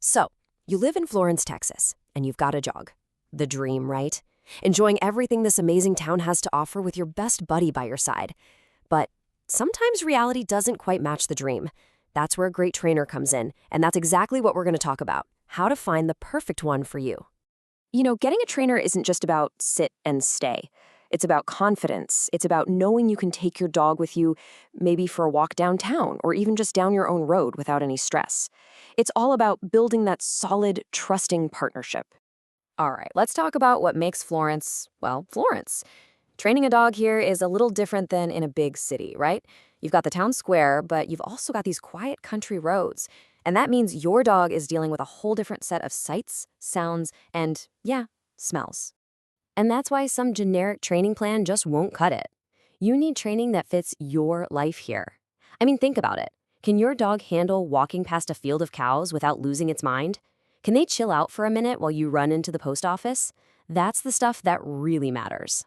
So, you live in Florence, Texas, and you've got a dog. The dream, right? Enjoying everything this amazing town has to offer with your best buddy by your side. But sometimes reality doesn't quite match the dream. That's where a great trainer comes in, and that's exactly what we're going to talk about: how to find the perfect one for you. Getting a trainer isn't just about sit and stay. It's about confidence. It's about knowing you can take your dog with you, maybe for a walk downtown or even just down your own road without any stress. It's all about building that solid, trusting partnership. All right, let's talk about what makes Florence, well, Florence. Training a dog here is a little different than in a big city, right? You've got the town square, but you've also got these quiet country roads. And that means your dog is dealing with a whole different set of sights, sounds, and, yeah, smells. And that's why some generic training plan just won't cut it. You need training that fits your life here. I mean, think about it. Can your dog handle walking past a field of cows without losing its mind? Can they chill out for a minute while you run into the post office? That's the stuff that really matters.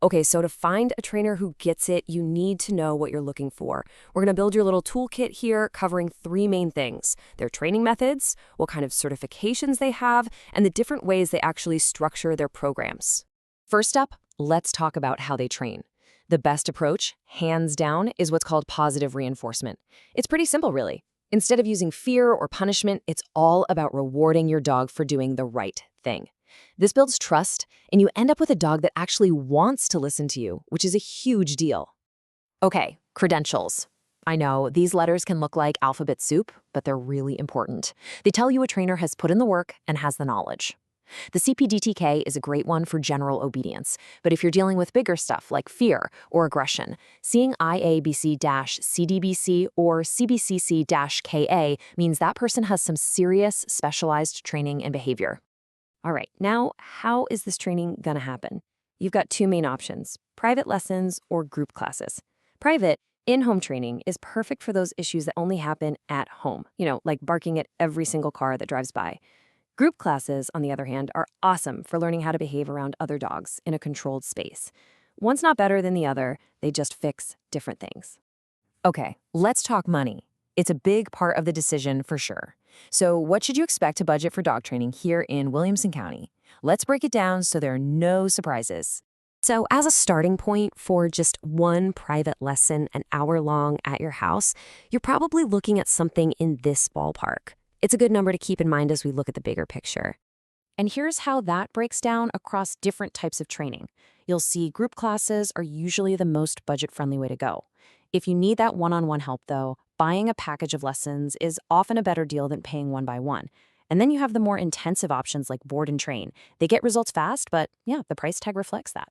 Okay, so to find a trainer who gets it, you need to know what you're looking for. We're going to build your little toolkit here covering 3 main things: their training methods, what kind of certifications they have, and the different ways they actually structure their programs. First up, let's talk about how they train. The best approach, hands down, is what's called positive reinforcement. It's pretty simple, really. Instead of using fear or punishment, it's all about rewarding your dog for doing the right thing. This builds trust, and you end up with a dog that actually wants to listen to you, which is a huge deal. Okay, credentials. I know, these letters can look like alphabet soup, but they're really important. They tell you a trainer has put in the work and has the knowledge. The CPDTK is a great one for general obedience, but if you're dealing with bigger stuff like fear or aggression, seeing IABC-CDBC or CBCC-KA means that person has some serious specialized training and behavior. All right, now how is this training gonna happen? You've got 2 main options: private lessons or group classes. Private, in-home training is perfect for those issues that only happen at home, like barking at every single car that drives by. Group classes, on the other hand, are awesome for learning how to behave around other dogs in a controlled space. One's not better than the other, they just fix different things. Okay, let's talk money. It's a big part of the decision for sure. So what should you expect to budget for dog training here in Williamson County? Let's break it down so there are no surprises. So as a starting point for just one private lesson, an hour long at your house, you're probably looking at something in this ballpark. It's a good number to keep in mind as we look at the bigger picture. And here's how that breaks down across different types of training. You'll see group classes are usually the most budget-friendly way to go. If you need that one-on-one help, though, buying a package of lessons is often a better deal than paying one by one. And then you have the more intensive options like board and train. They get results fast, but yeah, the price tag reflects that.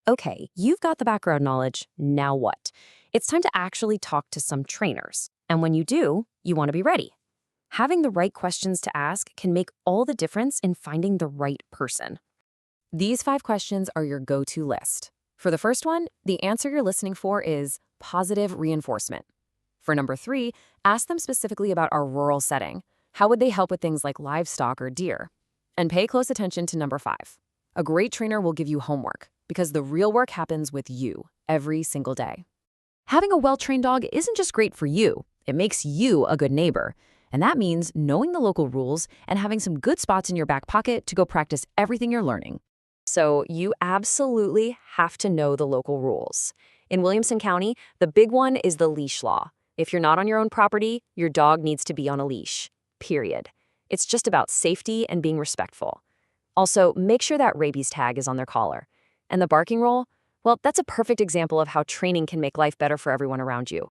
Okay, you've got the background knowledge. Now what? It's time to actually talk to some trainers. And when you do, you want to be ready. Having the right questions to ask can make all the difference in finding the right person. These 5 questions are your go-to list. For the first one, the answer you're listening for is positive reinforcement. For number 3, ask them specifically about our rural setting. How would they help with things like livestock or deer? And pay close attention to number 5. A great trainer will give you homework, because the real work happens with you every single day. Having a well-trained dog isn't just great for you, it makes you a good neighbor. And that means knowing the local rules and having some good spots in your back pocket to go practice everything you're learning. So you absolutely have to know the local rules. In Williamson County, the big one is the leash law. If you're not on your own property, your dog needs to be on a leash, period. It's just about safety and being respectful. Also, make sure that rabies tag is on their collar. And the barking rule? Well, that's a perfect example of how training can make life better for everyone around you.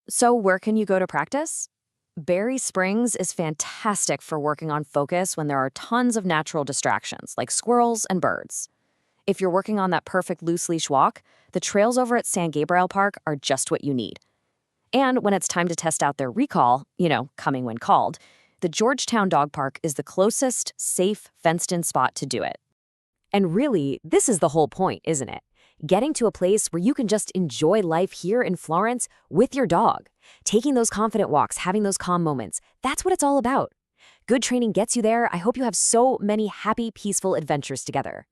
So where can you go to practice? Berry Springs is fantastic for working on focus when there are tons of natural distractions, like squirrels and birds. If you're working on that perfect loose leash walk, the trails over at San Gabriel Park are just what you need. And when it's time to test out their recall, coming when called, the Georgetown Dog Park is the closest, safe, fenced-in spot to do it. And really, this is the whole point, isn't it? Getting to a place where you can just enjoy life here in Florence with your dog. Taking those confident walks, having those calm moments. That's what it's all about. Good training gets you there. I hope you have so many happy, peaceful adventures together.